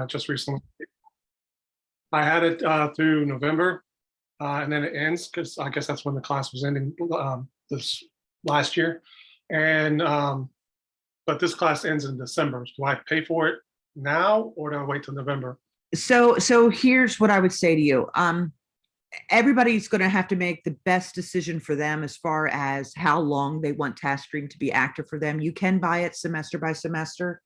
just recently. I had it through November, and then it ends because I guess that's when the class was ending this last year. And but this class ends in December. Do I pay for it now or do I wait till November? So here's what I would say to you. Everybody's going to have to make the best decision for them as far as how long they want TaskStream to be active for them. You can buy it semester by semester.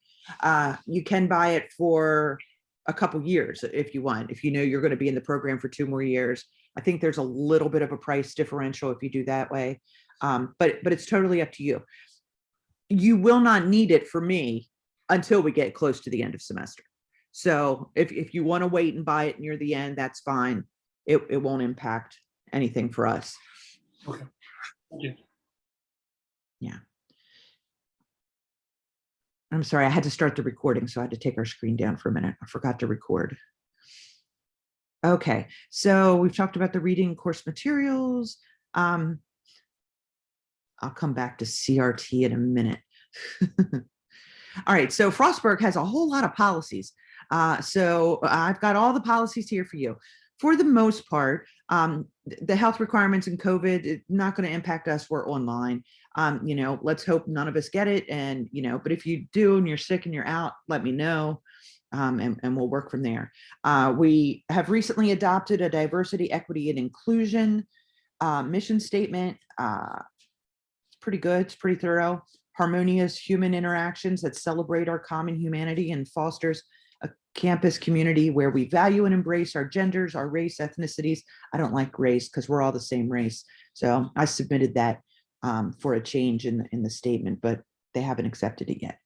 You can buy it for a couple years if you want, if you know you're going to be in the program for 2 more years. I think there's a little bit of a price differential if you do that way. But it's totally up to you. You will not need it for me until we get close to the end of semester. So if you want to wait and buy it near the end, that's fine. It won't impact anything for us. Okay. Thank you. Yeah. I'm sorry, I had to start the recording, so I had to take our screen down for a minute. I forgot to record. Okay, so we've talked about the reading course materials. I'll come back to CRT in a minute. All right, so Frostburg has a whole lot of policies. So I've got all the policies here for you. For the most part, the health requirements in COVID is not going to impact us. We're online. Let's hope none of us get it. And, but if you do and you're sick and you're out, let me know. And we'll work from there. We have recently adopted a diversity, equity, and inclusion mission statement. It's pretty good. It's pretty thorough. Harmonious human interactions that celebrate our common humanity and fosters a campus community where we value and embrace our genders, our race, ethnicities. I don't like race because we're all the same race. So I submitted that for a change in the statement, but they haven't accepted it yet.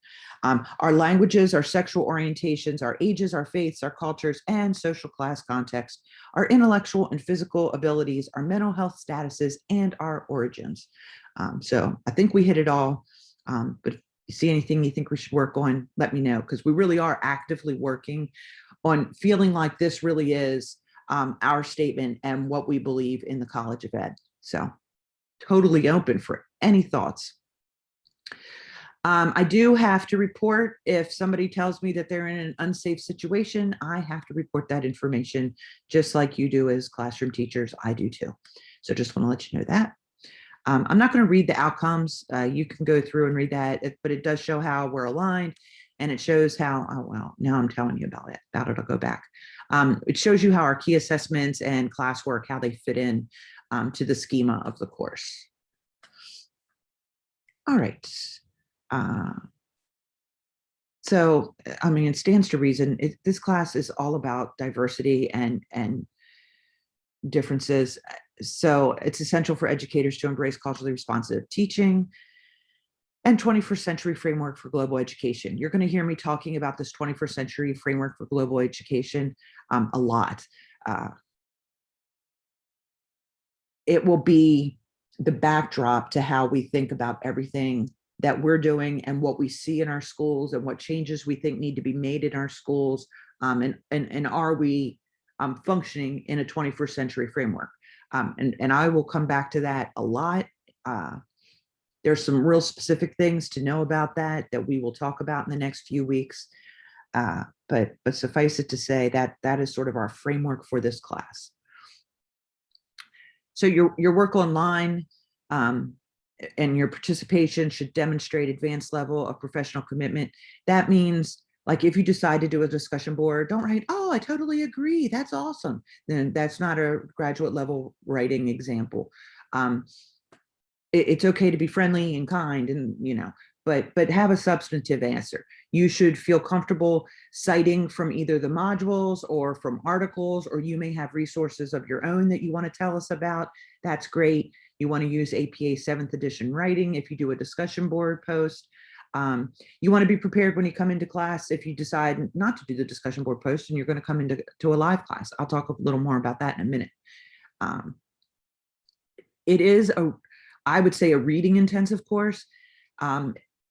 Our languages, our sexual orientations, our ages, our faiths, our cultures, and social class context, our intellectual and physical abilities, our mental health statuses, and our origins. So I think we hit it all. But if you see anything you think we should work on, let me know, because we really are actively working on feeling like this really is our statement and what we believe in the College of Ed. So totally open for any thoughts. I do have to report if somebody tells me that they're in an unsafe situation. I have to report that information just like you do as classroom teachers. I do too. So just want to let you know that. I'm not going to read the outcomes. You can go through and read that, but it does show how we're aligned, and it shows how, oh, well, now I'm telling you about it. I'll go back. It shows you how our key assessments and classwork, how they fit in to the schema of the course. All right. So, I mean, it stands to reason. This class is all about diversity and differences. So it's essential for educators to embrace culturally responsive teaching and 21st century framework for global education. You're going to hear me talking about this 21st century framework for global education a lot. It will be the backdrop to how we think about everything that we're doing and what we see in our schools and what changes we think need to be made in our schools. And are we functioning in a 21st century framework? And I will come back to that a lot. There's some real specific things to know about that we will talk about in the next few weeks. But suffice it to say that that is sort of our framework for this class. So your work online and your participation should demonstrate advanced level of professional commitment. That means, like, if you decide to do a discussion board, don't write, oh, I totally agree, that's awesome. Then that's not a graduate level writing example. It's okay to be friendly and kind, and but have a substantive answer. You should feel comfortable citing from either the modules or from articles, or you may have resources of your own that you want to tell us about. That's great. You want to use APA 7th edition writing if you do a discussion board post. You want to be prepared when you come into class if you decide not to do the discussion board post and you're going to come into a live class. I'll talk a little more about that in a minute. It is I would say a reading intensive course.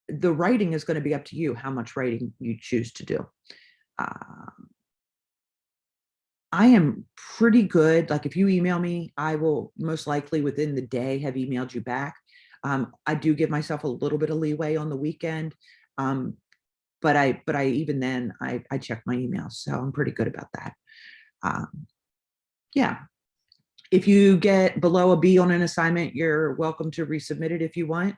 The writing is going to be up to you, how much writing you choose to do. I am pretty good. Like, if you email me, I will most likely within the day have emailed you back. I do give myself a little bit of leeway on the weekend, but I even then I check my emails, so I'm pretty good about that. Yeah. If you get below a B on an assignment, you're welcome to resubmit it if you want.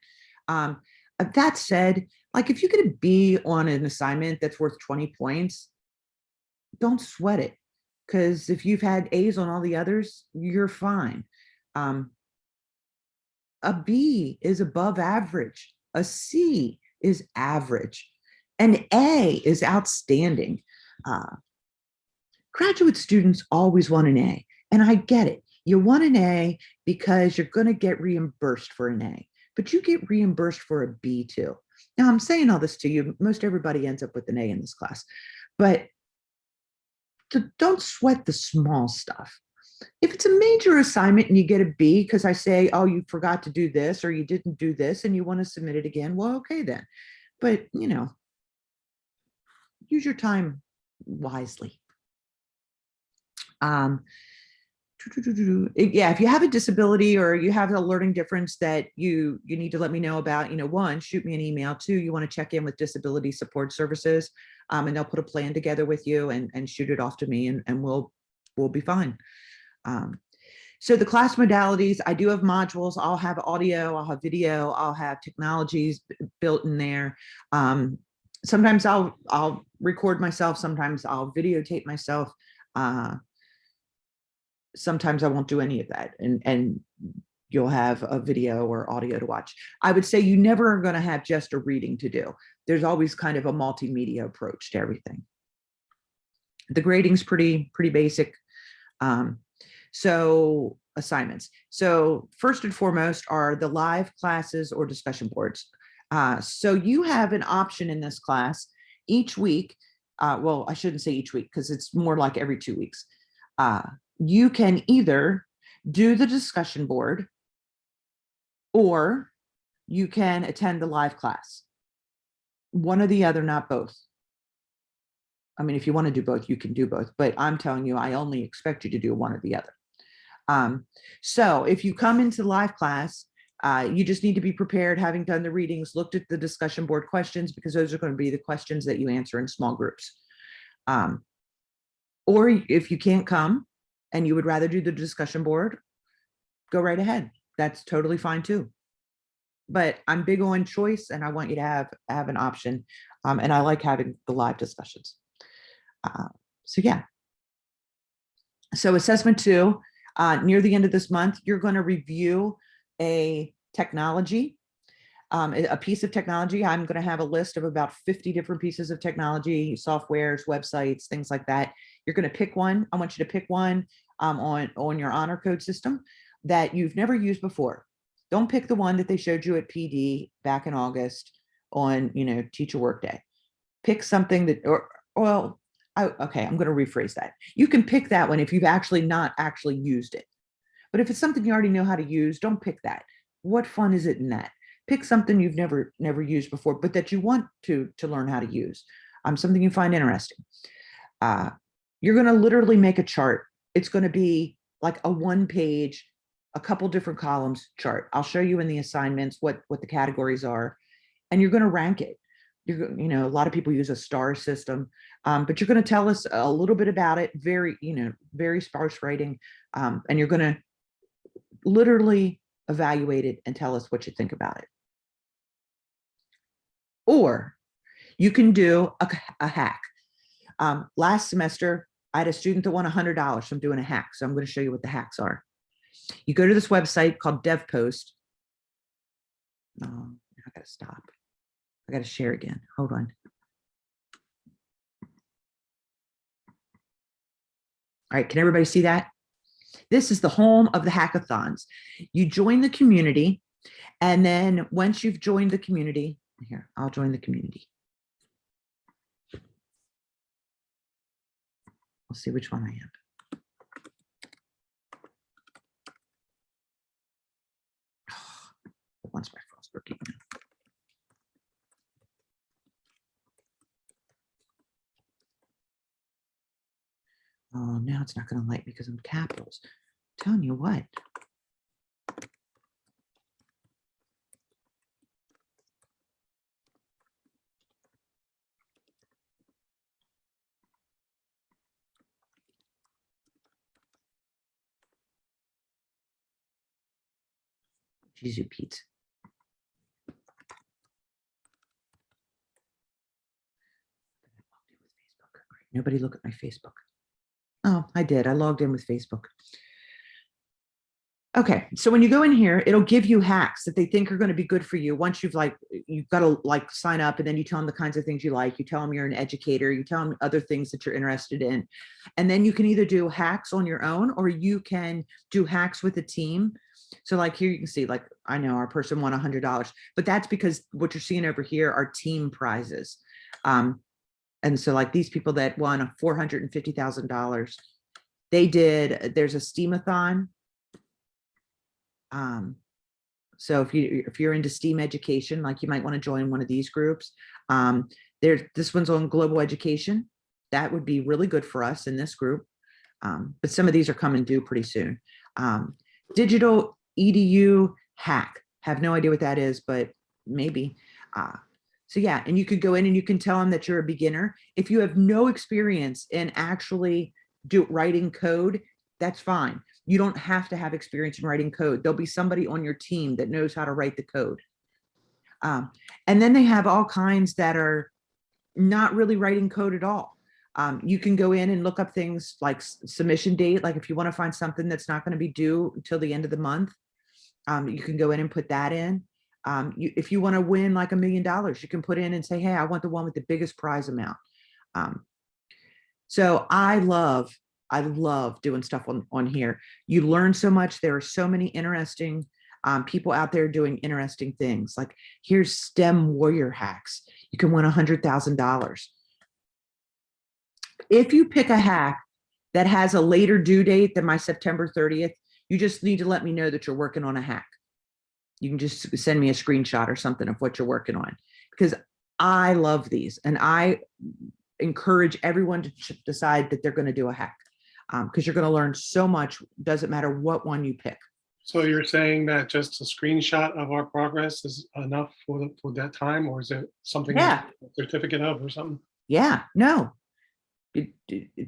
That said, like if you get a B on an assignment that's worth 20 points, don't sweat it. Because if you've had A's on all the others, you're fine. A B is above average. A C is average. An A is outstanding. Graduate students always want an A, and I get it. You want an A because you're going to get reimbursed for an A, but you get reimbursed for a B too. Now, I'm saying all this to you. Most everybody ends up with an A in this class, but don't sweat the small stuff. If it's a major assignment and you get a B because I say, oh, you forgot to do this or you didn't do this and you want to submit it again, well, okay then. But, you know, use your time wisely. Yeah, if you have a disability or you have a learning difference that you need to let me know about, you know, one, shoot me an email. Two, you want to check in with Disability Support Services, and they'll put a plan together with you and shoot it off to me, and we'll be fine. So the class modalities, I do have modules. I'll have audio, I'll have video, I'll have technologies built in there. Sometimes I'll record myself, sometimes I'll videotape myself. Sometimes I won't do any of that, and you'll have a video or audio to watch. I would say you never are going to have just a reading to do. There's always kind of a multimedia approach to everything. The grading's pretty basic. So assignments. So first and foremost are the live classes or discussion boards. So you have an option in this class each week. Well, I shouldn't say each week because it's more like every 2 weeks. You can either do the discussion board or you can attend the live class. One or the other, not both. I mean, if you want to do both, you can do both, but I'm telling you, I only expect you to do one or the other. So if you come into live class, you just need to be prepared, having done the readings, looked at the discussion board questions, because those are going to be the questions that you answer in small groups. Or if you can't come and you would rather do the discussion board, go right ahead. That's totally fine too. But I'm big on choice and I want you to have an option. And I like having the live discussions. So yeah. So assessment 2, near the end of this month, you're going to review a technology, a piece of technology. I'm going to have a list of about 50 different pieces of technology, softwares, websites, things like that. You're going to pick one. I want you to pick one on your honor code system that you've never used before. Don't pick the one that they showed you at PD back in August on, you know, Teacher Workday. Pick something that, okay, I'm going to rephrase that. You can pick that one if you've actually not actually used it. But if it's something you already know how to use, don't pick that. What fun is it in that? Pick something you've never used before, but that you want to learn how to use. Something you find interesting. You're going to literally make a chart. It's going to be like a 1-page, a couple different columns chart. I'll show you in the assignments what the categories are, and you're going to rank it. You know, a lot of people use a star system, but you're going to tell us a little bit about it. Very sparse writing, and you're going to literally evaluate it and tell us what you think about it. Or you can do a hack. Last semester, I had a student that won $100 from doing a hack. So I'm going to show you what the hacks are. You go to this website called DevPost. I got to stop. I got to share again. Hold on. All right. Can everybody see that? This is the home of the hackathons. You join the community. And then once you've joined the community, here, I'll join the community. We'll see which one I am. Once my phone's working. Oh, now it's not going to like me because I'm capitals. I'm telling you what. Jeez, you Pete. Nobody look at my Facebook. Oh, I did. I logged in with Facebook. Okay, so when you go in here, it'll give you hacks that they think are going to be good for you. Once you've got to sign up, and then you tell them the kinds of things you like. You tell them you're an educator. You tell them other things that you're interested in. And then you can either do hacks on your own, or you can do hacks with a team. So like here you can see, like, I know our person won $100, but that's because what you're seeing over here are team prizes. And so like these people that won $450,000, there's a STEAM-a-thon. So if you're into STEAM education, like you might want to join one of these groups. This one's on global education. That would be really good for us in this group. But some of these are coming due pretty soon. Digital EDU hack. Have no idea what that is, but maybe. So yeah, and you could go in and you can tell them that you're a beginner. If you have no experience in actually writing code, that's fine. You don't have to have experience in writing code. There'll be somebody on your team that knows how to write the code. And then they have all kinds that are not really writing code at all. You can go in and look up things like submission date. Like if you want to find something that's not going to be due until the end of the month, you can go in and put that in. If you want to win like $1 million, you can put in and say, hey, I want the one with the biggest prize amount. So I love doing stuff on here. You learn so much. There are so many interesting people out there doing interesting things. Like here's STEM warrior hacks. You can win $100,000. If you pick a hack that has a later due date than my September 30th, you just need to let me know that you're working on a hack. You can just send me a screenshot or something of what you're working on, because I love these and I encourage everyone to decide that they're going to do a hack, because you're going to learn so much. Doesn't matter what one you pick. So you're saying that just a screenshot of our progress is enough for that time, or is it something Yeah. a certificate of or something? Yeah, no,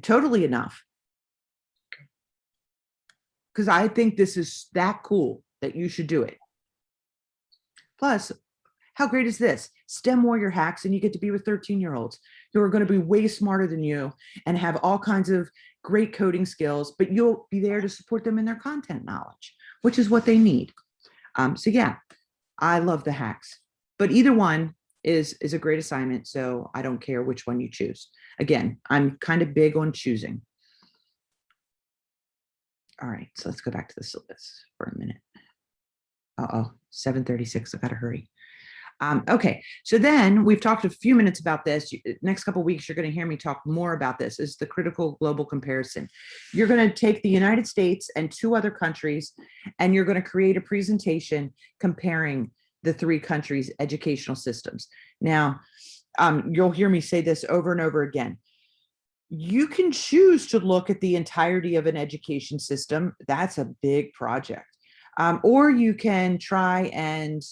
totally enough. Because I think this is that cool that you should do it. Plus, how great is this? STEM warrior hacks, and you get to be with 13-year-olds who are going to be way smarter than you and have all kinds of great coding skills, but you'll be there to support them in their content knowledge, which is what they need. So yeah, I love the hacks, but either one is a great assignment. So I don't care which one you choose. Again, I'm kind of big on choosing. All right, so let's go back to the syllabus for a minute. 7:36, I gotta hurry. Okay, so then we've talked a few minutes about this. Next couple of weeks, you're going to hear me talk more about this. Is the critical global comparison. You're going to take the United States and 2 other countries, and you're going to create a presentation comparing the 3 countries' educational systems. Now, you'll hear me say this over and over again. You can choose to look at the entirety of an education system. That's a big project. Or you can try and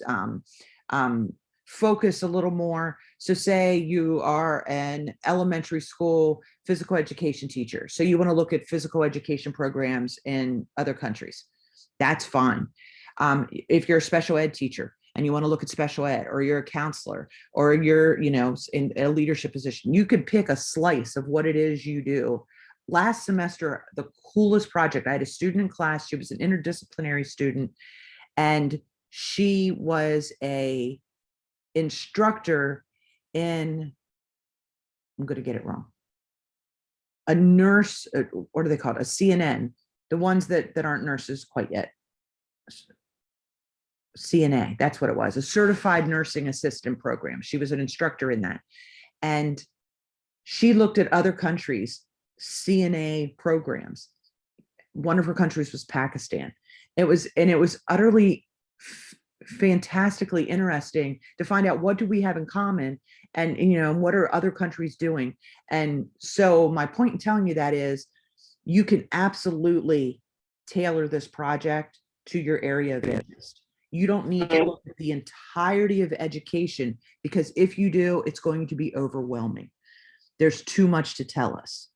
focus a little more. So say you are an elementary school physical education teacher. So you want to look at physical education programs in other countries. That's fine. If you're a special ed teacher and you want to look at special ed, or you're a counselor, or you're, in a leadership position, you could pick a slice of what it is you do. Last semester, the coolest project, I had a student in class. She was an interdisciplinary student, and she was a instructor in, I'm going to get it wrong, a nurse, what do they call it? A CNN, the ones that aren't nurses quite yet. CNA, that's what it was, a certified nursing assistant program. She was an instructor in that. And she looked at other countries' CNA programs. One of her countries was Pakistan. It was utterly fantastically interesting to find out what do we have in common, and what are other countries doing. And so my point in telling you that is you can absolutely tailor this project to your area of interest. You don't need to look at the entirety of education, because if you do, it's going to be overwhelming. There's too much to tell us.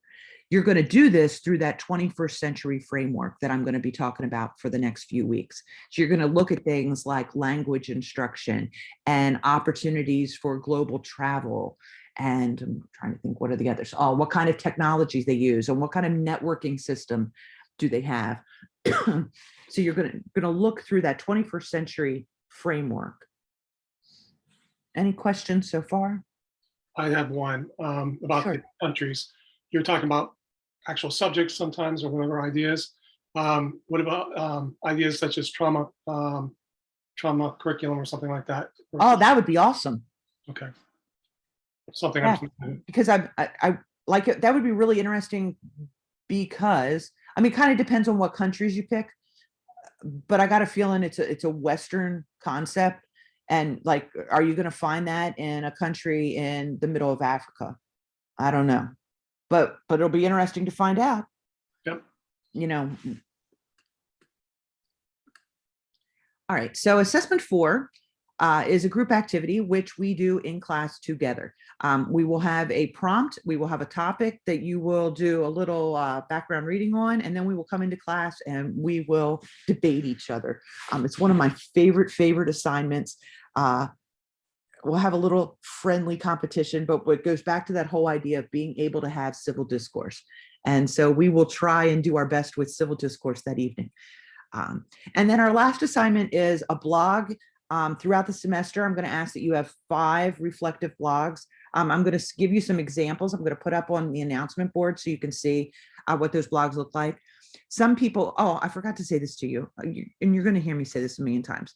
You're going to do this through that 21st century framework that I'm going to be talking about for the next few weeks. So you're going to look at things like language instruction and opportunities for global travel. And I'm trying to think, what are the others? Oh, what kind of technologies they use and what kind of networking system do they have? So you're going to look through that 21st century framework. Any questions so far? I have one about Sure. the countries. You're talking about actual subjects sometimes or whatever ideas. What about ideas such as trauma curriculum or something like that? Oh, that would be awesome. Okay. Something Yeah, I'm because I like it. That would be really interesting because I mean, kind of depends on what countries you pick, but I got a feeling it's a Western concept. And like, are you going to find that in a country in the middle of Africa? I don't know, but it'll be interesting to find out. Yep. You know. All right. So assessment 4 is a group activity which we do in class together. We will have a prompt, we will have a topic that you will do a little background reading on, and then we will come into class and we will debate each other. It's one of my favorite assignments. We'll have a little friendly competition, but what goes back to that whole idea of being able to have civil discourse. And so we will try and do our best with civil discourse that evening. And then our last assignment is a blog. Throughout the semester, I'm going to ask that you have 5 reflective blogs. I'm going to give you some examples. I'm going to put up on the announcement board so you can see what those blogs look like. Some people, oh, I forgot to say this to you, and you're going to hear me say this a million times.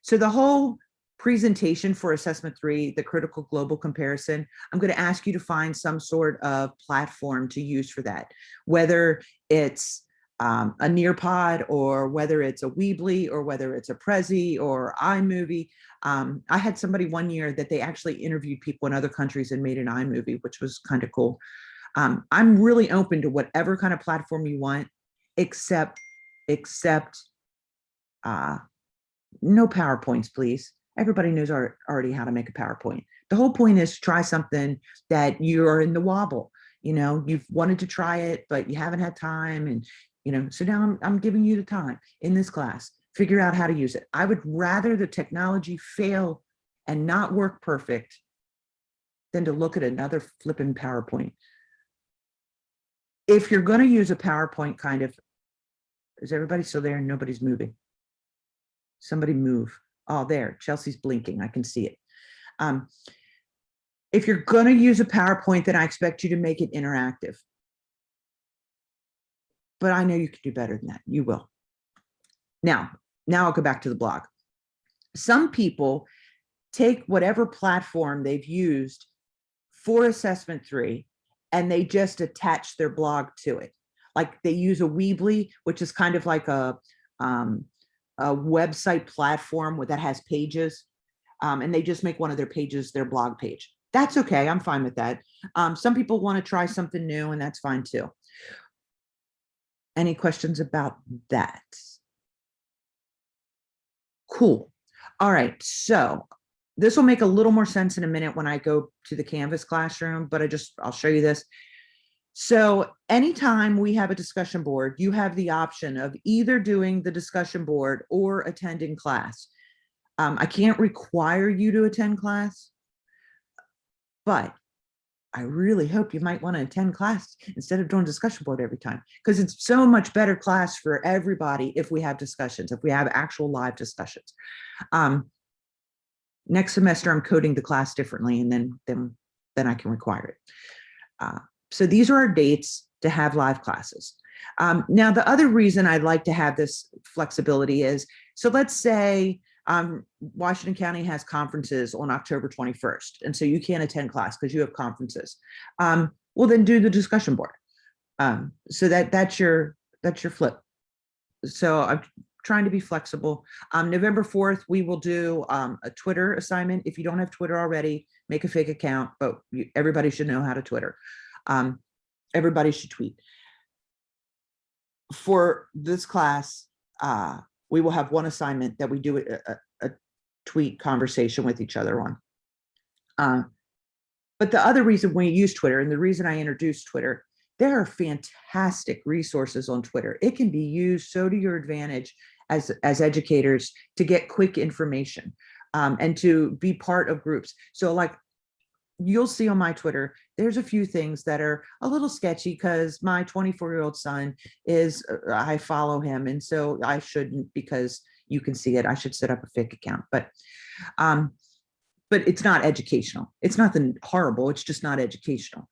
So the whole presentation for assessment 3, the critical global comparison, I'm going to ask you to find some sort of platform to use for that, whether it's a Nearpod or whether it's a Weebly or whether it's a Prezi or iMovie. I had somebody one year that they actually interviewed people in other countries and made an iMovie, which was kind of cool. I'm really open to whatever kind of platform you want, except no PowerPoints, please. Everybody knows already how to make a PowerPoint. The whole point is to try something that you're in the wobble. You know, you've wanted to try it, but you haven't had time. And, you know, so now I'm giving you the time in this class, figure out how to use it. I would rather the technology fail and not work perfect than to look at another flipping PowerPoint. If you're going to use a PowerPoint kind of, is everybody still there? Nobody's moving. Somebody move. Oh, there, Chelsea's blinking. I can see it. If you're going to use a PowerPoint, then I expect you to make it interactive. But I know you can do better than that. You will. Now I'll go back to the blog. Some people take whatever platform they've used for assessment 3 and they just attach their blog to it. Like they use a Weebly, which is kind of like a website platform that has pages, and they just make one of their pages their blog page. That's okay. I'm fine with that. Some people want to try something new, and that's fine too. Any questions about that? Cool. All right. So this will make a little more sense in a minute when I go to the Canvas classroom, but I'll show you this. So anytime we have a discussion board, you have the option of either doing the discussion board or attending class. I can't require you to attend class, but I really hope you might want to attend class instead of doing discussion board every time, because it's so much better class for everybody if we have discussions, if we have actual live discussions. Next semester, I'm coding the class differently, and then I can require it. So these are our dates to have live classes. Now, the other reason I'd like to have this flexibility is, so let's say Washington County has conferences on October 21st, and so you can't attend class because you have conferences. Well, then do the discussion board. So that's your flip. So I'm trying to be flexible. November 4th, we will do a Twitter assignment. If you don't have Twitter already, make a fake account, but everybody should know how to Twitter. Everybody should tweet. For this class, we will have one assignment that we do a tweet conversation with each other on. But the other reason we use Twitter, and the reason I introduced Twitter, there are fantastic resources on Twitter. It can be used so to your advantage as educators to get quick information and to be part of groups. So like you'll see on my Twitter, there's a few things that are a little sketchy because my 24-year-old son is, I follow him. And so I shouldn't, because you can see it, I should set up a fake account, but it's not educational. It's nothing horrible. It's just not educational.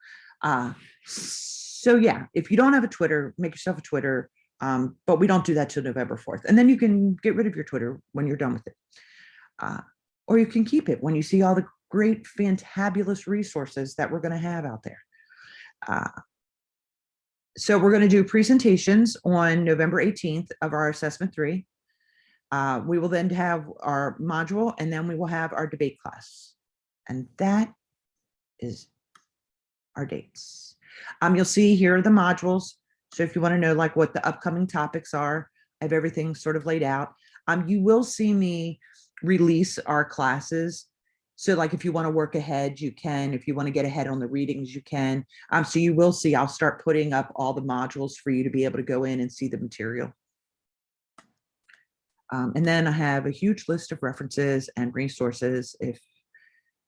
So yeah, if you don't have a Twitter, make yourself a Twitter. But we don't do that till November 4th. And then you can get rid of your Twitter when you're done with it. Or you can keep it when you see all the great, fantabulous resources that we're going to have out there. So we're going to do presentations on November 18th of our assessment 3. We will then have our module, and then we will have our debate class. And that is our dates. You'll see here are the modules. So if you want to know like what the upcoming topics are, I have everything sort of laid out. You will see me release our classes. So like if you want to work ahead, you can. If you want to get ahead on the readings, you can. So you will see, I'll start putting up all the modules for you to be able to go in and see the material. And then I have a huge list of references and resources. If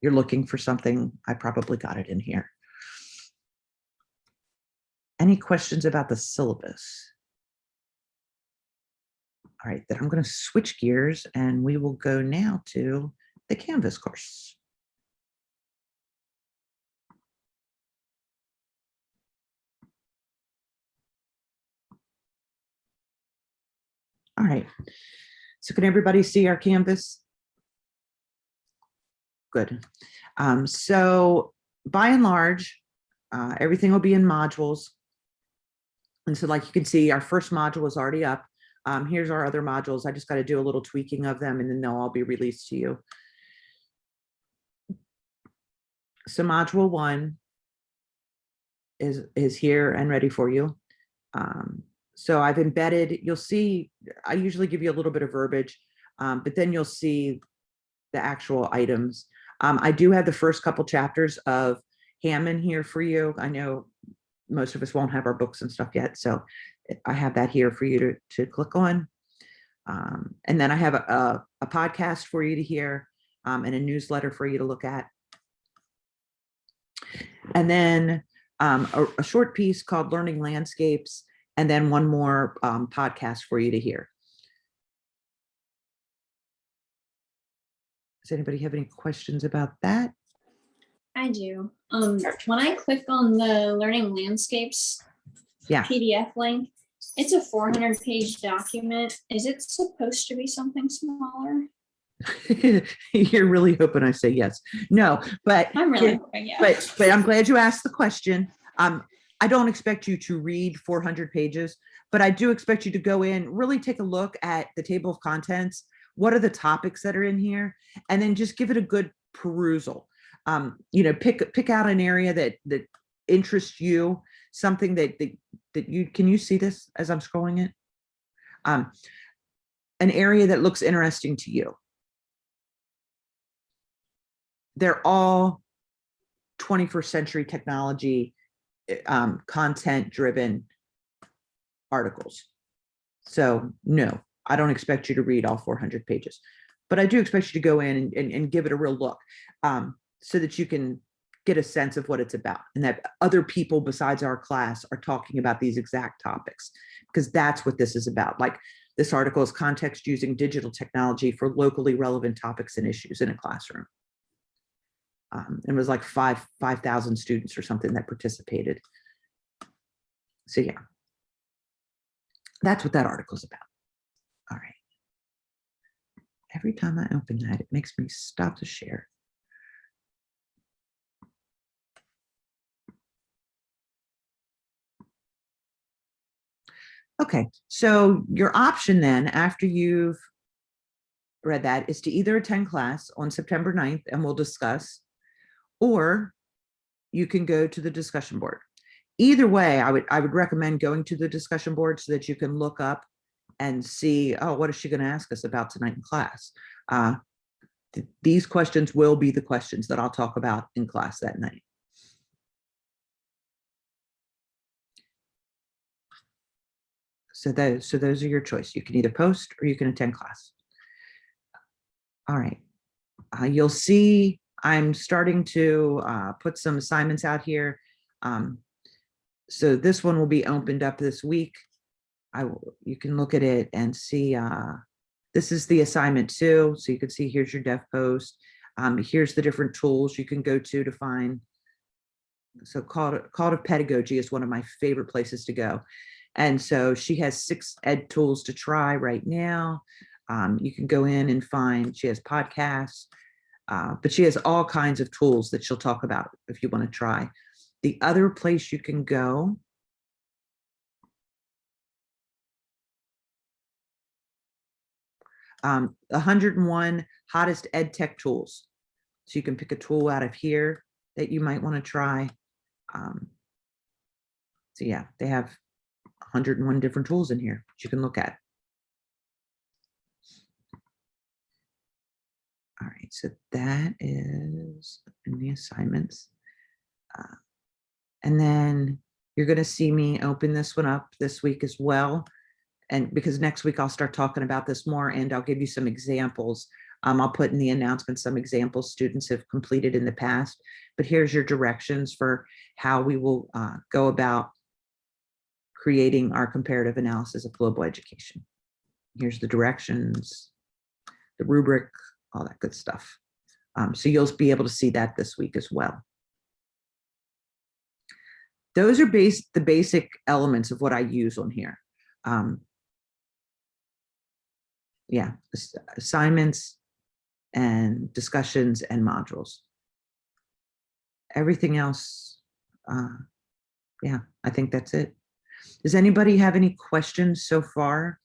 you're looking for something, I probably got it in here. Any questions about the syllabus? All right, then I'm going to switch gears and we will go now to the Canvas course. All right, so can everybody see our Canvas? Good. So by and large, everything will be in modules. And so like you can see, our first module is already up. Here's our other modules. I just got to do a little tweaking of them and then they'll all be released to you. So module 1 is here and ready for you. So I've embedded, you'll see, I usually give you a little bit of verbiage, but then you'll see the actual items. I do have the first couple chapters of Hammond here for you. I know most of us won't have our books and stuff yet, so I have that here for you to click on. And then I have a podcast for you to hear and a newsletter for you to look at. And then a short piece called Learning Landscapes, and then one more podcast for you to hear. Does anybody have any questions about that? I do. When I click on the Learning Landscapes PDF link, it's a 400-page document. Is it supposed to be something smaller? You're really hoping I say yes. No, but I'm really hoping, yeah. But I'm glad you asked the question. I don't expect you to read 400 pages, but I do expect you to go in, really take a look at the table of contents. What are the topics that are in here? And then just give it a good perusal. You know, pick out an area that interests you, something that you, can you see this as I'm scrolling it? An area that looks interesting to you. They're all 21st century technology, content driven articles. So no, I don't expect you to read all 400 pages, but I do expect you to go in and give it a real look so that you can get a sense of what it's about and that other people besides our class are talking about these exact topics, because that's what this is about. Like this article is context using digital technology for locally relevant topics and issues in a classroom. It was like 5,000 students or something that participated. So yeah, that's what that article is about. All right. Every time I open that, it makes me stop to share. Okay, so your option then, after you've read that, is to either attend class on September 9th and we'll discuss, or you can go to the discussion board. Either way, I would recommend going to the discussion board so that you can look up and see, oh, what is she going to ask us about tonight in class? These questions will be the questions that I'll talk about in class that night. So those are your choice. You can either post or you can attend class. All right. You'll see I'm starting to put some assignments out here. So this one will be opened up this week. You can look at it and see, this is the assignment 2. So you can see here's your dev post. Here's the different tools you can go to find. So Call to Pedagogy is one of my favorite places to go. And so she has 6 ed tools to try right now. You can go in and find, she has podcasts, but she has all kinds of tools that she'll talk about if you want to try. The other place you can go um, 101 hottest ed tech tools. So you can pick a tool out of here that you might want to try. So yeah, they have 101 different tools in here that you can look at. All right, so that is in the assignments. And then you're going to see me open this one up this week as well. And because next week I'll start talking about this more and I'll give you some examples. I'll put in the announcement some examples students have completed in the past, but here's your directions for how we will go about creating our comparative analysis of global education. Here's the directions, the rubric, all that good stuff. So you'll be able to see that this week as well. Those are the basic elements of what I use on here. Yeah, assignments and discussions and modules. Everything else, yeah, I think that's it. Does anybody have any questions so far?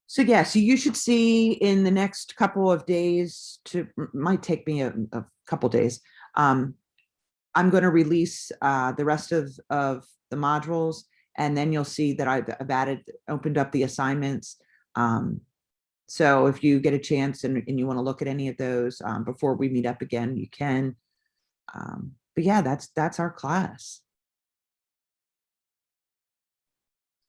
So yeah, so you should see in the next couple of days, might take me a couple days. I'm going to release the rest of the modules, and then you'll see that I've opened up the assignments. So if you get a chance and you want to look at any of those before we meet up again, you can. But yeah, that's our class.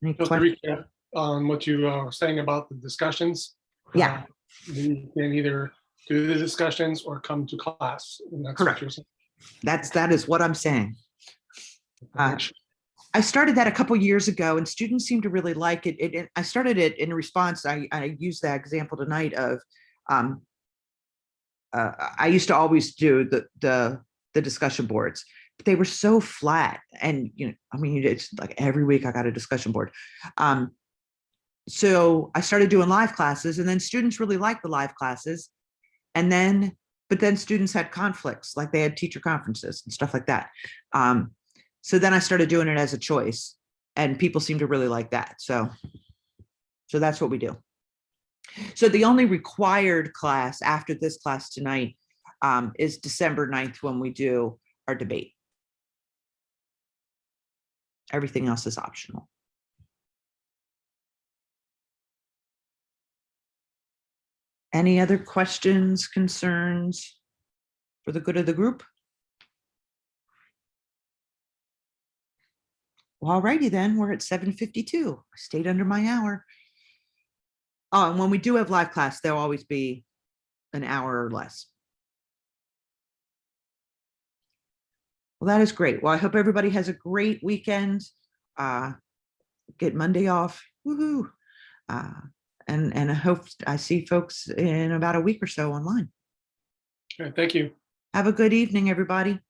Any Just to questions? recap on what you were saying about the discussions. Yeah. You can either do the discussions or come to class. And that's Correct. what you're saying. That is what I'm saying. I started that a couple years ago and students seem to really like it. I started it in response. I used that example tonight of, I used to always do the discussion boards, but they were so flat. And, I mean, it's like every week I got a discussion board. So I started doing live classes, and then students really liked the live classes. But then students had conflicts, like they had teacher conferences and stuff like that. So then I started doing it as a choice, and people seem to really like that. So that's what we do. So the only required class after this class tonight is December 9th when we do our debate. Everything else is optional. Any other questions, concerns for the good of the group? Well, all righty then, we're at 7:52. I stayed under my hour. Oh, and when we do have live class, there'll always be an hour or less. Well, that is great. Well, I hope everybody has a great weekend. Get Monday off. Woohoo. And I hope I see folks in about a week or so online. Okay, thank you. Have a good evening, everybody.